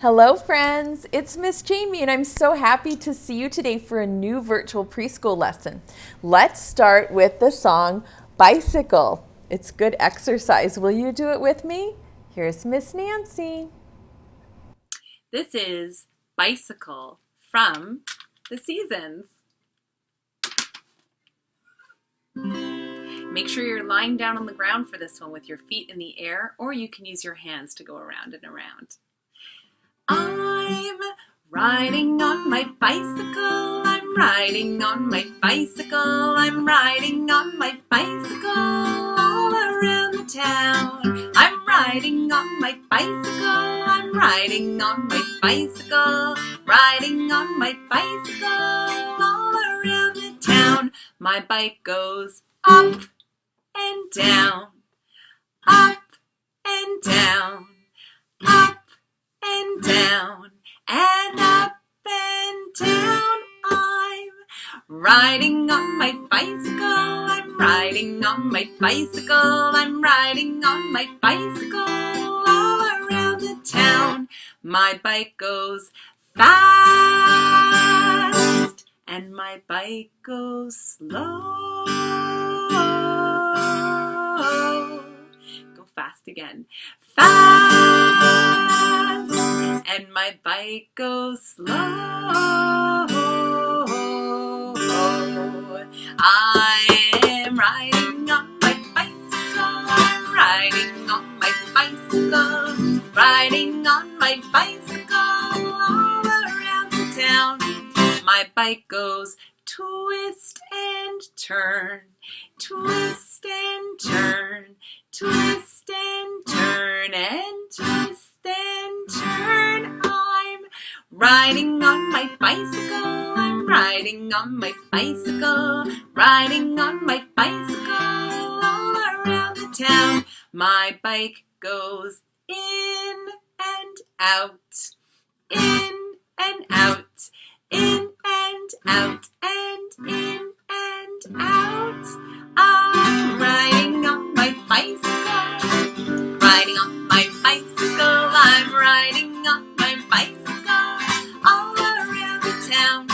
Hello friends, it's Miss Jamie and I'm so happy to see you today for a new virtual preschool lesson. Let's start with the song Bicycle. It's good exercise. Will you do it with me? Here's Miss Nancy. This is Bicycle from The Seasons. Make sure you're lying down on the ground for this one with your feet in the air, or you can use your hands to go around and around. I'm riding on my bicycle, I'm riding on my bicycle, I'm riding on my bicycle all around the town. I'm riding on my bicycle, I'm riding on my bicycle, riding on my bicycle all around the town. My bike goes up and down, up and down, up and down, and up and down. I'm riding on my bicycle, I'm riding on my bicycle, I'm riding on my bicycle all around the town. My bike goes fast, and my bike goes slow. Go fast again. Fast, and my bike goes slow. I'm riding on my bicycle, I'm riding on my bicycle, riding on my bicycle all around the town. My bike goes twist and turn, twist and turn, twist and turn, and twist and turn. I'm riding on my bicycle, I'm riding on my bicycle, riding on my bicycle all around the town. My bike goes in and out, in and out, in and out, and in and out. I'm riding on my bicycle, riding on my bicycle, I'm riding on my bicycle all around the town.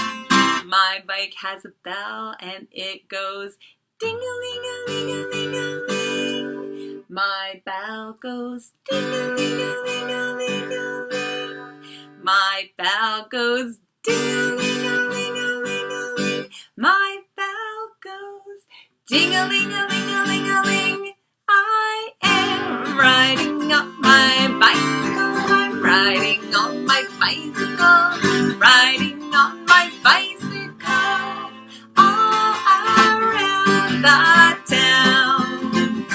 My bike has a bell and it goes ding-a-ling-a-ling-a-ling-a-ling. My bell goes ding-a-ling-a-ling-a-ling-a-ling. My bell goes ding-a-ling-a-ling-a-ling-a-ling. My bell goes ding-a-ling-a-ling-a-ling-a-ling. I am riding on my bicycle, I'm riding on my bicycle, riding on my bicycle all around the town.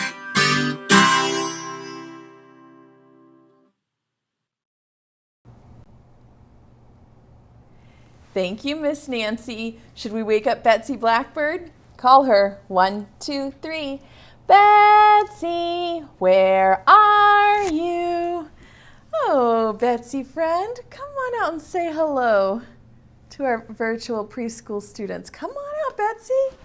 Thank you, Miss Nancy. Should we wake up Betsy Blackbird? Call her. 1, 2, 3. Betsy, where are you? Oh, Betsy friend, come on out and say hello to our virtual preschool students. Come on out, Betsy.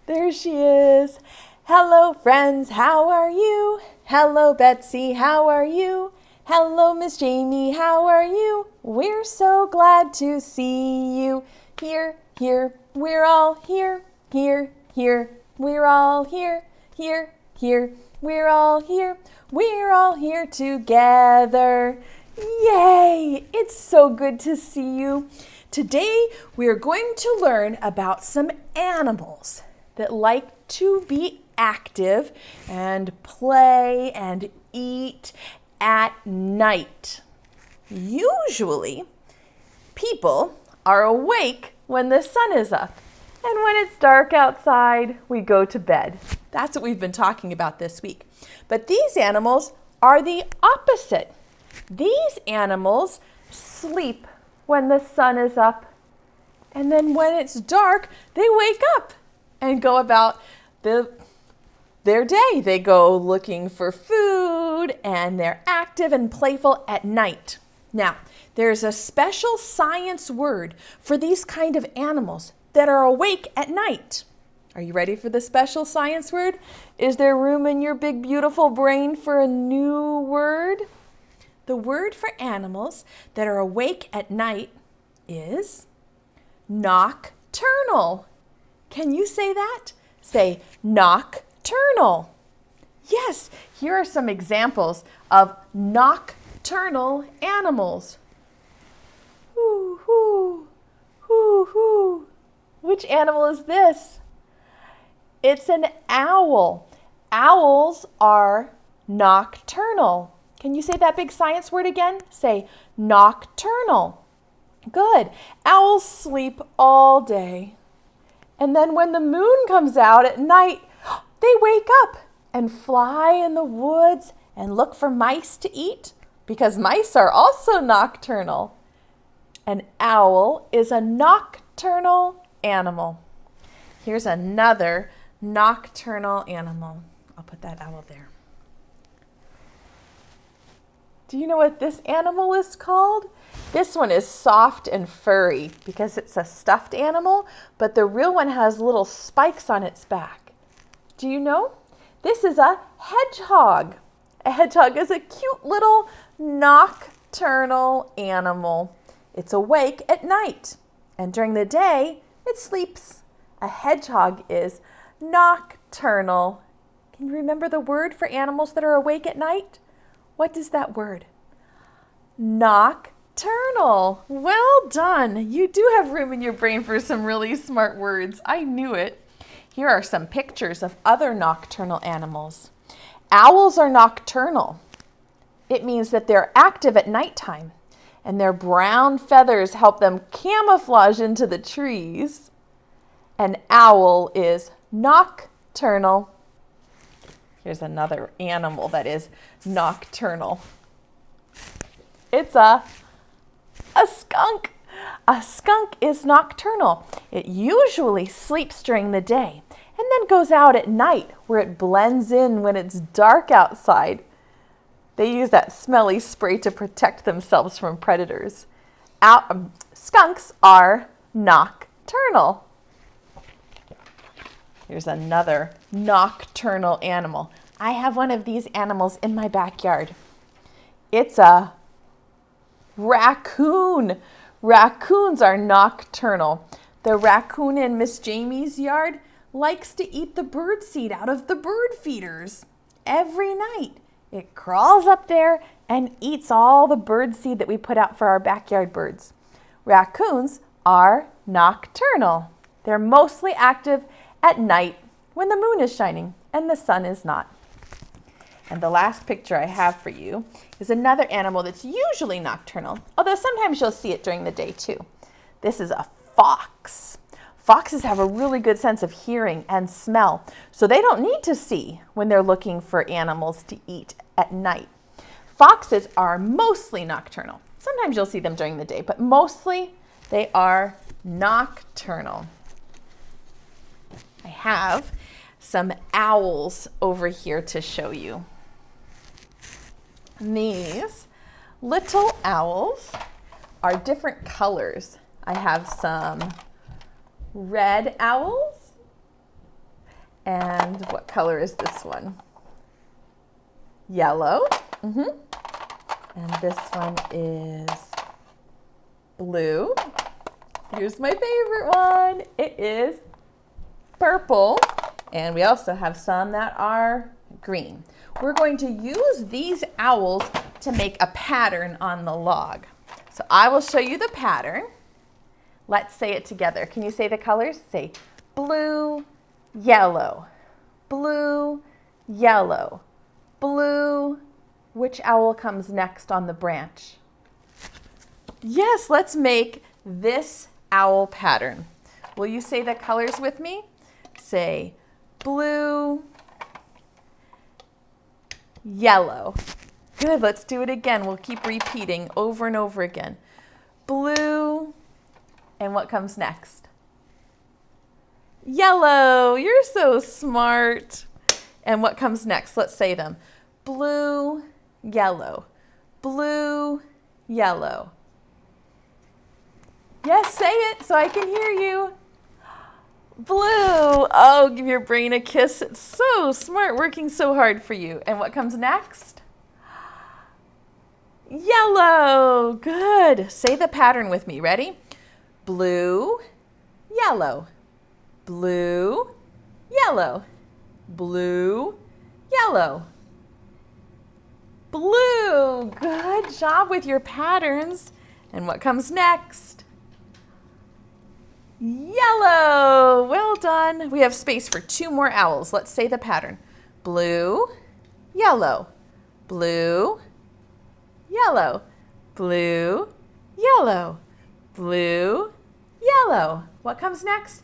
There she is. Hello, friends, how are you? Hello, Betsy, how are you? Hello, Miss Jamie, how are you? We're so glad to see you. Here, here, we're all here. Here, here, we're all here. Here, here, we're all here. We're all here together. Yay! It's so good to see you. Today, we're going to learn about some animals that like to be active and play and eat at night. Usually, people are awake when the sun is up, and when it's dark outside, we go to bed. That's what we've been talking about this week. But these animals are the opposite. These animals sleep when the sun is up, and then when it's dark, they wake up and go about their day. They go looking for food, and they're active and playful at night. Now, there's a special science word for these kind of animals that are awake at night. Are you ready for the special science word? Is there room in your big, beautiful brain for a new word? The word for animals that are awake at night is nocturnal. Can you say that? Say nocturnal. Yes, here are some examples of nocturnal animals. Hoo, hoo, hoo, hoo. Which animal is this? It's an owl. Owls are nocturnal. Can you say that big science word again? Say nocturnal. Good. Owls sleep all day. And then when the moon comes out at night, they wake up and fly in the woods and look for mice to eat because mice are also nocturnal. An owl is a nocturnal animal. Here's another nocturnal animal. I'll put that owl there. Do you know what this animal is called? This one is soft and furry because it's a stuffed animal, but the real one has little spikes on its back. Do you know? This is a hedgehog. A hedgehog is a cute little nocturnal animal. It's awake at night, and during the day, it sleeps. A hedgehog is nocturnal. Can you remember the word for animals that are awake at night? What is that word? Nocturnal. Well done. You do have room in your brain for some really smart words. I knew it. Here are some pictures of other nocturnal animals. Owls are nocturnal. It means that they're active at nighttime, and their brown feathers help them camouflage into the trees. An owl is nocturnal. Here's another animal that is nocturnal. It's a skunk. A skunk is nocturnal. It usually sleeps during the day and then goes out at night where it blends in when it's dark outside. They use that smelly spray to protect themselves from predators. Skunks are nocturnal. Here's another nocturnal animal. I have one of these animals in my backyard. It's a raccoon. Raccoons are nocturnal. The raccoon in Miss Jamie's yard likes to eat the bird seed out of the bird feeders. Every night, it crawls up there and eats all the bird seed that we put out for our backyard birds. Raccoons are nocturnal. They're mostly active at night when the moon is shining and the sun is not. And the last picture I have for you is another animal that's usually nocturnal, although sometimes you'll see it during the day too. This is a fox. Foxes have a really good sense of hearing and smell, so they don't need to see when they're looking for animals to eat at night. Foxes are mostly nocturnal. Sometimes you'll see them during the day, but mostly they are nocturnal. I have some owls over here to show you. These little owls are different colors. I have some red owls. And what color is this one? Yellow. And this one is blue. Here's my favorite one. It is purple. And we also have some that are green. We're going to use these owls to make a pattern on the log. So I will show you the pattern. Let's say it together. Can you say the colors? Say blue, yellow, blue, yellow, blue. Which owl comes next on the branch? Yes, let's make this owl pattern. Will you say the colors with me? Say blue, yellow. Good, let's do it again. We'll keep repeating over and over again. Blue, and what comes next? Yellow. You're so smart. And what comes next? Let's say them. Blue, yellow, blue, yellow. Yes, say it so I can hear you. Blue. Oh, give your brain a kiss. It's so smart, working so hard for you. And what comes next? yellow. Good. Say the pattern with me. Ready? Blue, yellow, blue, yellow, blue, yellow, blue. Good job with your patterns. And what comes next? Yellow. Well done. We have space for 2 more owls. Let's say the pattern. Blue, yellow, blue, yellow, blue, yellow, blue, yellow. What comes next?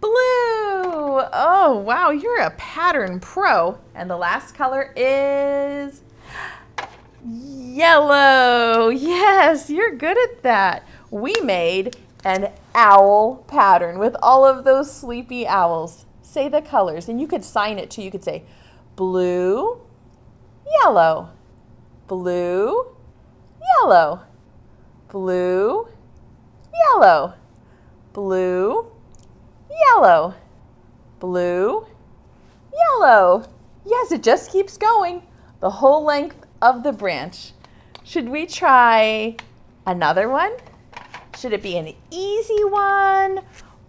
Blue. Oh, wow, you're a pattern pro. And the last color is yellow. Yes, you're good at that. We made an owl pattern with all of those sleepy owls. Say the colors, and you could sign it too. You could say blue, yellow, blue, yellow, blue, yellow, blue, yellow, blue, yellow. Yes, it just keeps going the whole length of the branch. Should we try another one? Should it be an easy one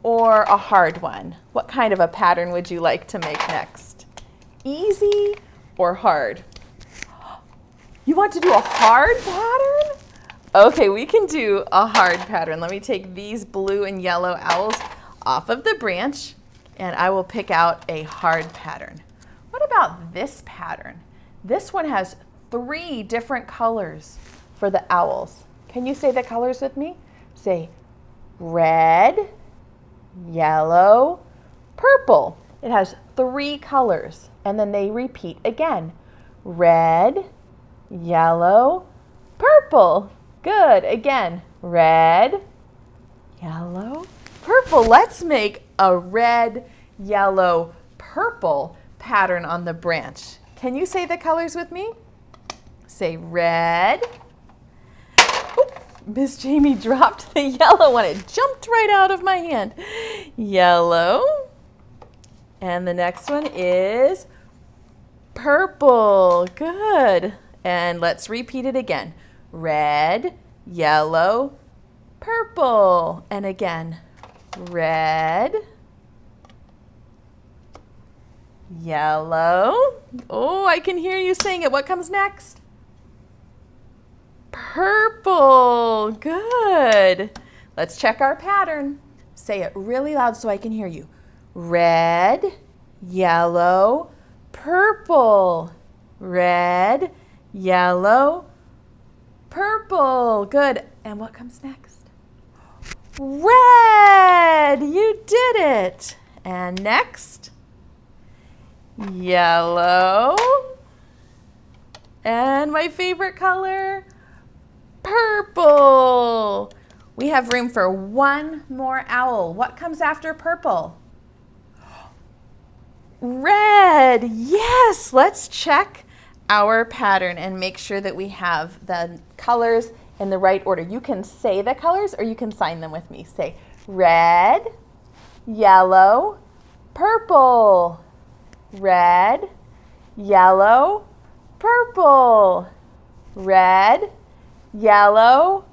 or a hard one? What kind of a pattern would you like to make next? Easy or hard? You want to do a hard pattern? Okay, we can do a hard pattern. Let me take these blue and yellow owls off of the branch, and I will pick out a hard pattern. What about this pattern? This one has 3 different colors for the owls. Can you say the colors with me? Say red, yellow, purple. It has 3 colors, and then they repeat again. Red, yellow, purple. Good. Again, red, yellow, purple. Let's make a red, yellow, purple pattern on the branch. Can you say the colors with me? Say red. Miss Jamie dropped the yellow one. It jumped right out of my hand. Yellow. And the next one is purple. Good. And let's repeat it again. Red, yellow, purple. And again, red, yellow. Oh, I can hear you saying it. What comes next? Purple. Good. Let's check our pattern. Say it really loud so I can hear you. Red, yellow, purple. Red, yellow, purple. Good. And what comes next? Red. You did it. And next, yellow. And my favorite color, purple. We have room for 1 more owl. What comes after purple? Red. Yes, let's check our pattern and make sure that we have the colors in the right order. You can say the colors or you can sign them with me. Say red, yellow, purple. Red, yellow, purple. Red, yellow,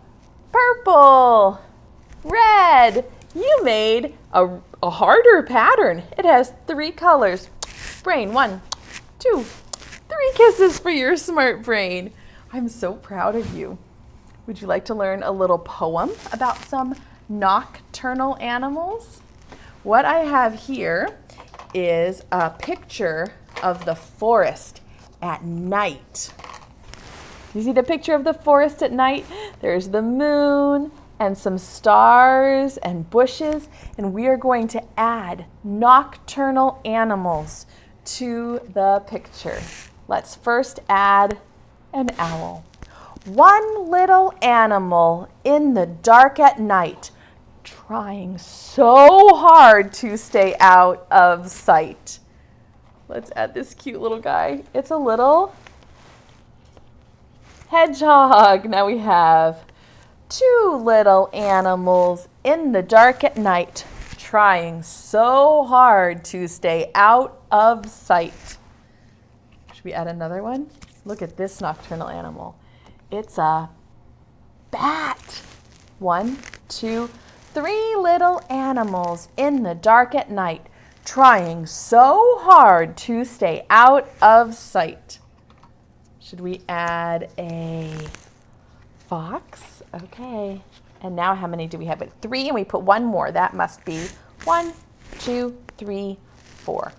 purple, red. You made a harder pattern. It has 3 colors. Brain, 1, 2, 3 kisses for your smart brain. I'm so proud of you. Would you like to learn a little poem about some nocturnal animals? What I have here is a picture of the forest at night. You see the picture of the forest at night? There's the moon and some stars and bushes, and we are going to add nocturnal animals to the picture. Let's first add an owl. One little animal in the dark at night, trying so hard to stay out of sight. Let's add this cute little guy. It's a little hedgehog. Now we have 2 little animals in the dark at night, trying so hard to stay out of sight. Should we add another one? Look at this nocturnal animal. It's a bat. 1, 2, 3 little animals in the dark at night, trying so hard to stay out of sight. Should we add a fox? Okay. And now how many do we have? 3, and we put one more. That must be 1, 2, 3, 4.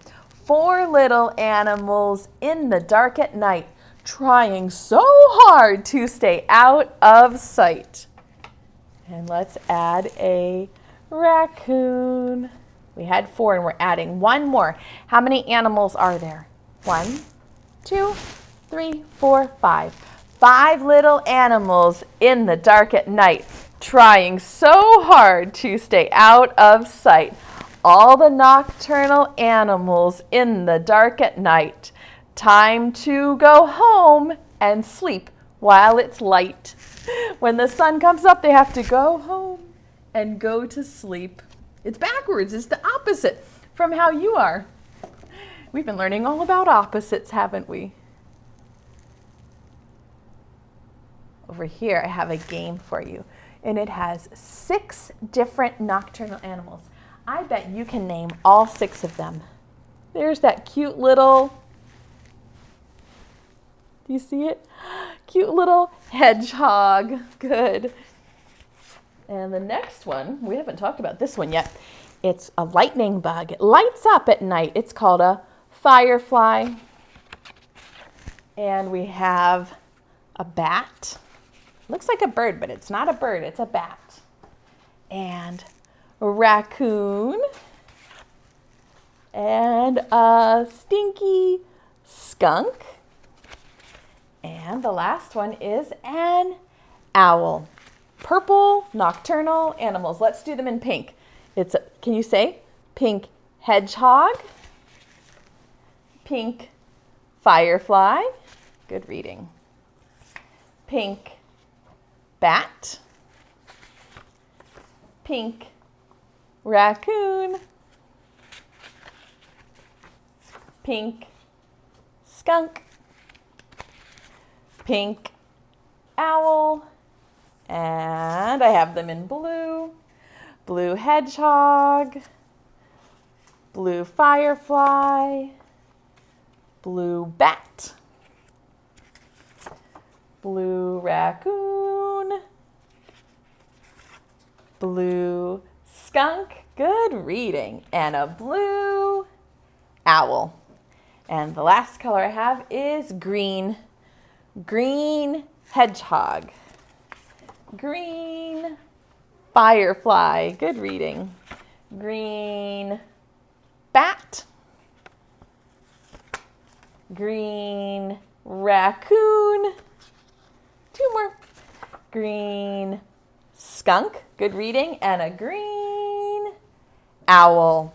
4 little animals in the dark at night, trying so hard to stay out of sight. And let's add a raccoon. We had 4 and we're adding one more. How many animals are there? 1, 2, 3, 4, 5. 5 little animals in the dark at night, trying so hard to stay out of sight. All the nocturnal animals in the dark at night. Time to go home and sleep while it's light. When the sun comes up, they have to go home and go to sleep. It's backwards. It's the opposite from how you are. We've been learning all about opposites, haven't we? Over here, I have a game for you, and it has 6 different nocturnal animals. I bet you can name all 6 of them. There's that cute little, do you see it? Cute little hedgehog. Good. And the next one, we haven't talked about this one yet. It's a lightning bug. It lights up at night. It's called a firefly. And we have a bat. Looks like a bird, but it's not a bird. It's a bat. And a raccoon. And a stinky skunk. And the last one is an owl. Purple nocturnal animals. Let's do them in pink. Can you say pink hedgehog? Pink firefly. Good reading. Pink bat. Pink raccoon. Pink skunk. Pink owl. And I have them in blue. Blue hedgehog. Blue firefly. Blue bat. Blue raccoon. Blue skunk. Good reading. And a blue owl. And the last color I have is green. Green hedgehog. Green firefly. Good reading. Green bat. Green raccoon. 2 more. Green skunk. Good reading. And a green owl.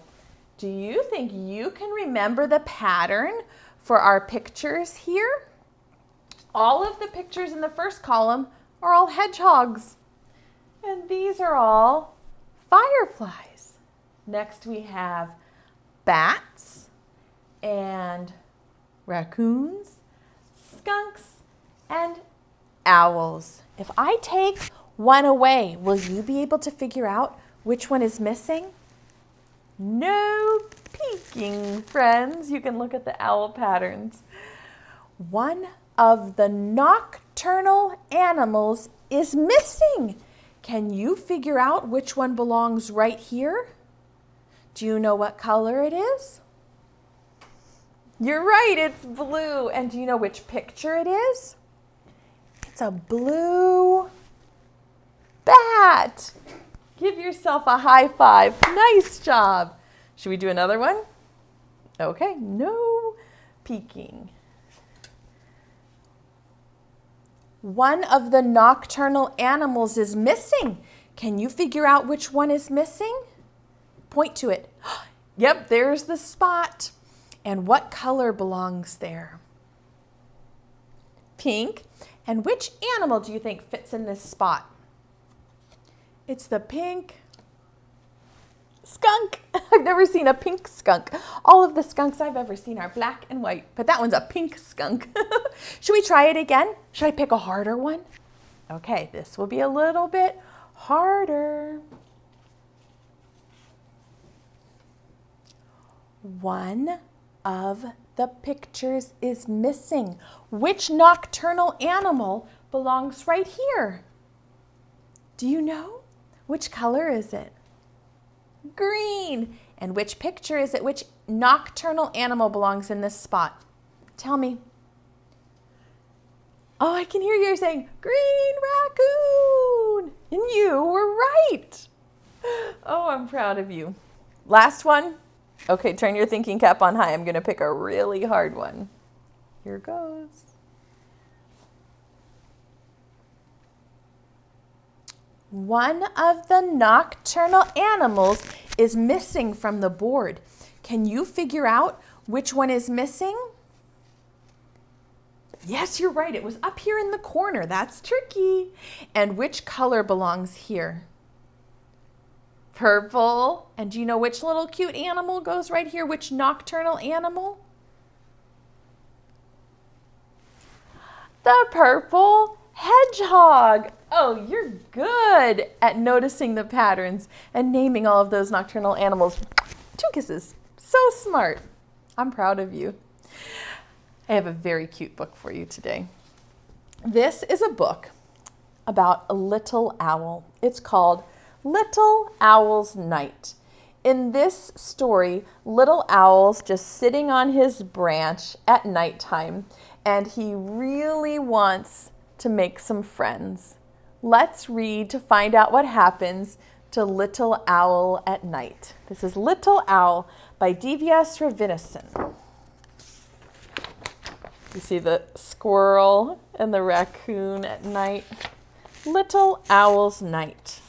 Do you think you can remember the pattern for our pictures here? All of the pictures in the first column are all hedgehogs. And these are all fireflies. Next we have bats and raccoons, skunks, and owls. If I take one away, will you be able to figure out which one is missing? No peeking, friends. You can look at the owl patterns. One of the nocturnal animals is missing. Can you figure out which one belongs right here? Do you know what color it is? You're right, it's blue. And do you know which picture it is? It's a blue bat. Give yourself a high five. Nice job. Should we do another one? Okay, no peeking. One of the nocturnal animals is missing. Can you figure out which one is missing? Point to it. Yep, there's the spot. And what color belongs there? Pink. And which animal do you think fits in this spot? It's the pink Skunk. I've never seen a pink skunk. All of the skunks I've ever seen are black and white, but that one's a pink skunk. Should we try it again? Should I pick a harder one? Okay, this will be a little bit harder. One of the pictures is missing. Which nocturnal animal belongs right here? Do you know? Which color is it? Green. And which picture is it? Which nocturnal animal belongs in this spot? Tell me. Oh, I can hear you saying, green raccoon. And you were right. Oh, I'm proud of you. Last one. Okay, turn your thinking cap on high. I'm going to pick a really hard one. Here goes. One of the nocturnal animals is missing from the board. Can you figure out which one is missing? Yes, you're right. It was up here in the corner. That's tricky. And which color belongs here? Purple. And do you know which little cute animal goes right here? Which nocturnal animal? The purple hedgehog. Oh, you're good at noticing the patterns and naming all of those nocturnal animals. 2 kisses. So smart. I'm proud of you. I have a very cute book for you today. This is a book about a little owl. It's called Little Owl's Night. In this story, little owl's just sitting on his branch at nighttime, and he really wants to make some friends. Let's read to find out what happens to Little Owl at Night. This is Little Owl by D.V.S. Ravinison. You see the squirrel and the raccoon at night. Little Owl's Night.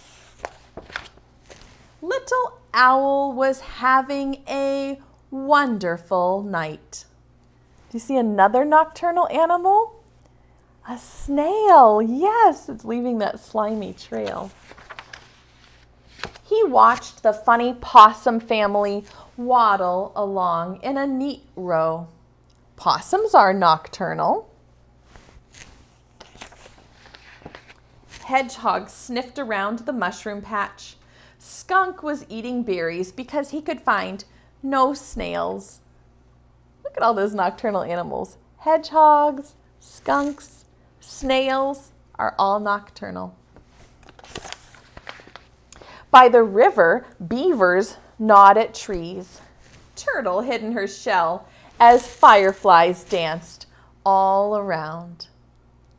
Little Owl was having a wonderful night. Do you see another nocturnal animal? A snail. Yes, it's leaving that slimy trail. He watched the funny possum family waddle along in a neat row. Possums are nocturnal. Hedgehog sniffed around the mushroom patch. Skunk was eating berries because he could find no snails. Look at all those nocturnal animals. Hedgehogs, skunks, snails are all nocturnal. By the river, beavers gnawed at trees. Turtle hid in her shell as fireflies danced all around.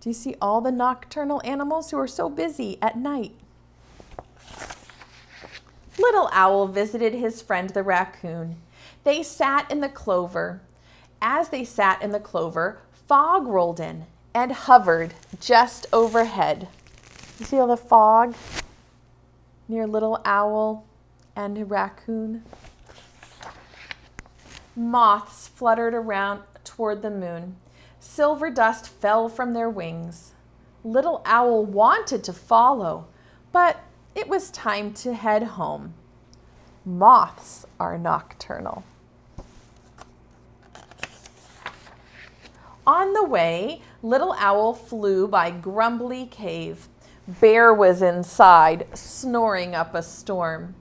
Do you see all the nocturnal animals who are so busy at night? Little Owl visited his friend the raccoon. They sat in the clover. As they sat in the clover, fog rolled in and hovered just overhead. You see all the fog near Little Owl and the raccoon? Moths fluttered around toward the moon. Silver dust fell from their wings. Little Owl wanted to follow, but it was time to head home. Moths are nocturnal. On the way, Little Owl flew by Grumbly Cave. Bear was inside, snoring up a storm.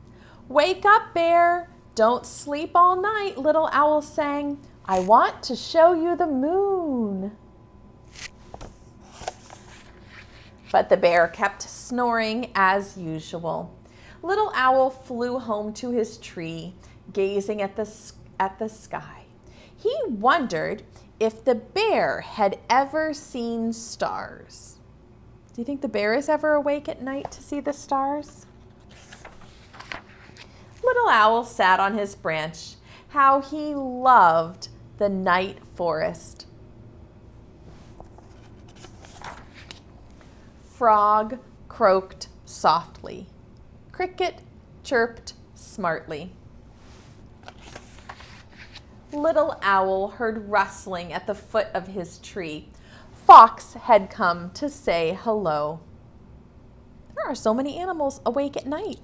"Wake up, Bear! Don't sleep all night," Little Owl sang. "I want to show you the moon." But the bear kept snoring as usual. Little Owl flew home to his tree, gazing at the sky. He wondered if the bear had ever seen stars. Do you think the bear is ever awake at night to see the stars? Little Owl sat on his branch. How he loved the night forest. Frog croaked softly. Cricket chirped smartly. Little Owl heard rustling at the foot of his tree. Fox had come to say hello. There are so many animals awake at night.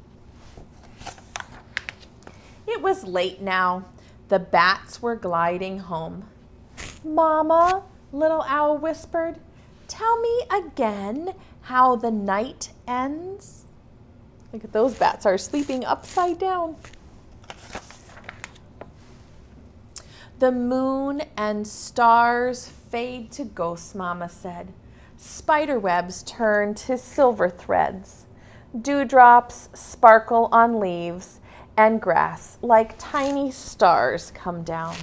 It was late now. The bats were gliding home. Mama, little owl whispered, tell me again how the night ends. Look at those bats are sleeping upside down. The moon and stars fade to ghosts, Mama said. Spider webs turn to silver threads. Dewdrops sparkle on leaves and grass like tiny stars come down.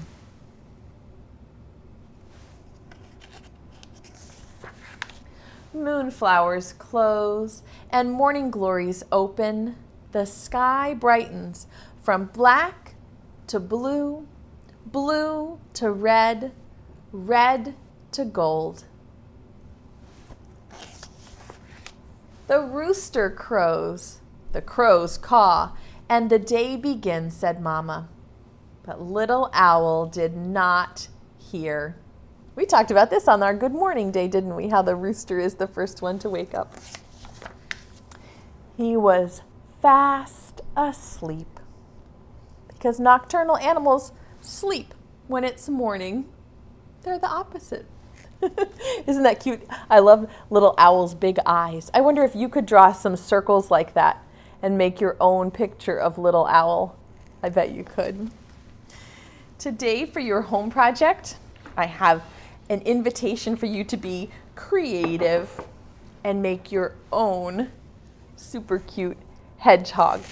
Moonflowers close and morning glories open. The sky brightens from black to blue, blue to red, red to gold. The rooster crows, the crows caw, and the day begins, said Mama. But little owl did not hear. We talked about this on our Good Morning Day, didn't we? How the rooster is the first one to wake up. He was fast asleep because nocturnal animals sleep when it's morning. They're the opposite. Isn't that cute? I love little owl's big eyes. I wonder if you could draw some circles like that and make your own picture of little owl. I bet you could. Today for your home project, I have an invitation for you to be creative and make your own super cute hedgehog.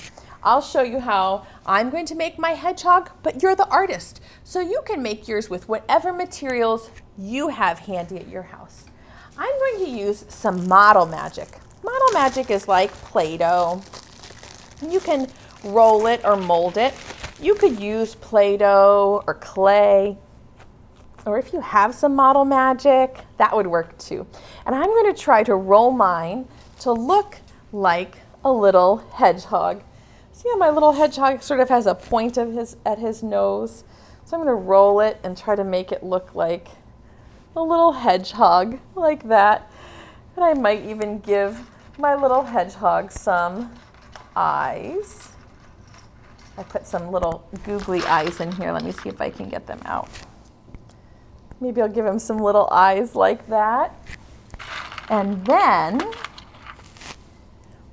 I'll show you how I'm going to make my hedgehog, but you're the artist. So you can make yours with whatever materials you have handy at your house. I'm going to use some model magic. Model magic is like Play-Doh. You can roll it or mold it. You could use Play-Doh or clay, or if you have some model magic, that would work too. And I'm going to try to roll mine to look like a little hedgehog. See how my little hedgehog sort of has a point of at his nose? So I'm going to roll it and try to make it look like a little hedgehog, like that. And I might even give my little hedgehog some eyes. I put some little googly eyes in here. Let me see if I can get them out. Maybe I'll give him some little eyes like that. And then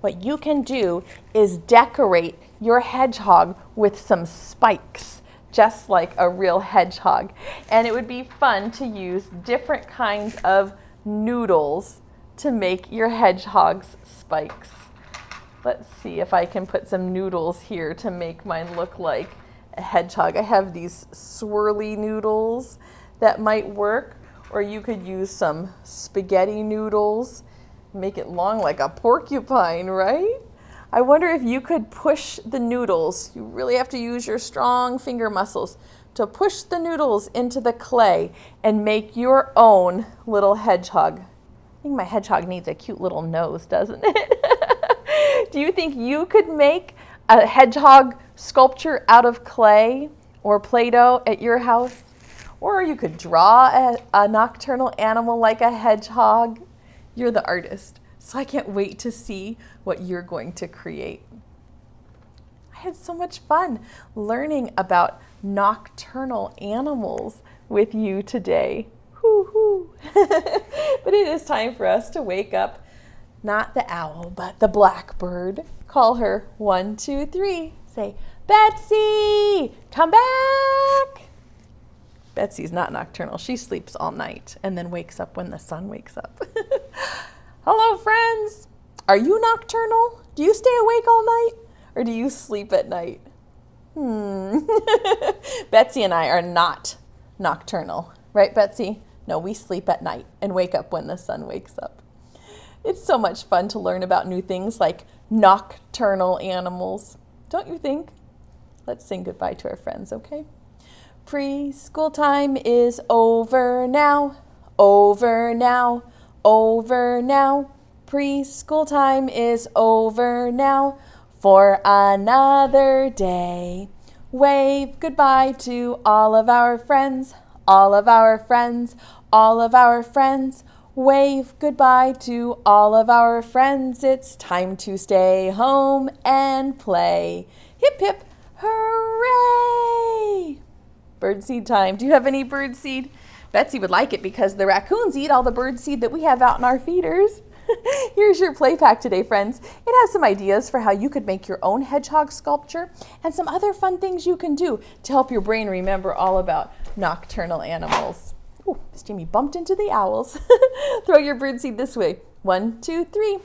what you can do is decorate your hedgehog with some spikes, just like a real hedgehog. And it would be fun to use different kinds of noodles to make your hedgehog's spikes. Let's see if I can put some noodles here to make mine look like a hedgehog. I have these swirly noodles that might work, or you could use some spaghetti noodles. Make it long like a porcupine, right? I wonder if you could push the noodles. You really have to use your strong finger muscles to push the noodles into the clay and make your own little hedgehog. I think my hedgehog needs a cute little nose, doesn't it? Do you think you could make a hedgehog sculpture out of clay or Play-Doh at your house? Or you could draw a nocturnal animal like a hedgehog. You're the artist, so I can't wait to see what you're going to create. I had so much fun learning about nocturnal animals with you today. Hoo-hoo. But it is time for us to wake up, not the owl, but the blackbird. Call her 1, 2, 3. Say, Betsy, come back. Betsy's not nocturnal. She sleeps all night and then wakes up when the sun wakes up. Hello, friends. Are you nocturnal? Do you stay awake all night or do you sleep at night? Betsy and I are not nocturnal. Right, Betsy? No, we sleep at night and wake up when the sun wakes up. It's so much fun to learn about new things like nocturnal animals. Don't you think? Let's sing goodbye to our friends, okay? Preschool time is over now, over now, over now. Preschool time is over now for another day. Wave goodbye to all of our friends, all of our friends, all of our friends. Wave goodbye to all of our friends. It's time to stay home and play. Hip, hip, Hooray! Birdseed time. Do you have any birdseed? Betsy would like it because the raccoons eat all the birdseed that we have out in our feeders. Here's your play pack today, friends. It has some ideas for how you could make your own hedgehog sculpture and some other fun things you can do to help your brain remember all about nocturnal animals. Ooh, Miss Jamie bumped into the owls. Throw your birdseed this way. 1, 2, 3.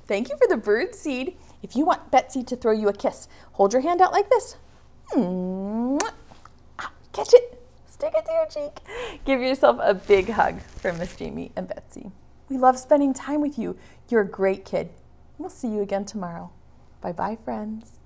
Thank you for the birdseed. If you want Betsy to throw you a kiss, hold your hand out like this. Catch it. Stick it to your cheek. Give yourself a big hug from Miss Jamie and Betsy. We love spending time with you. You're a great kid. We'll see you again tomorrow. Bye-bye, friends.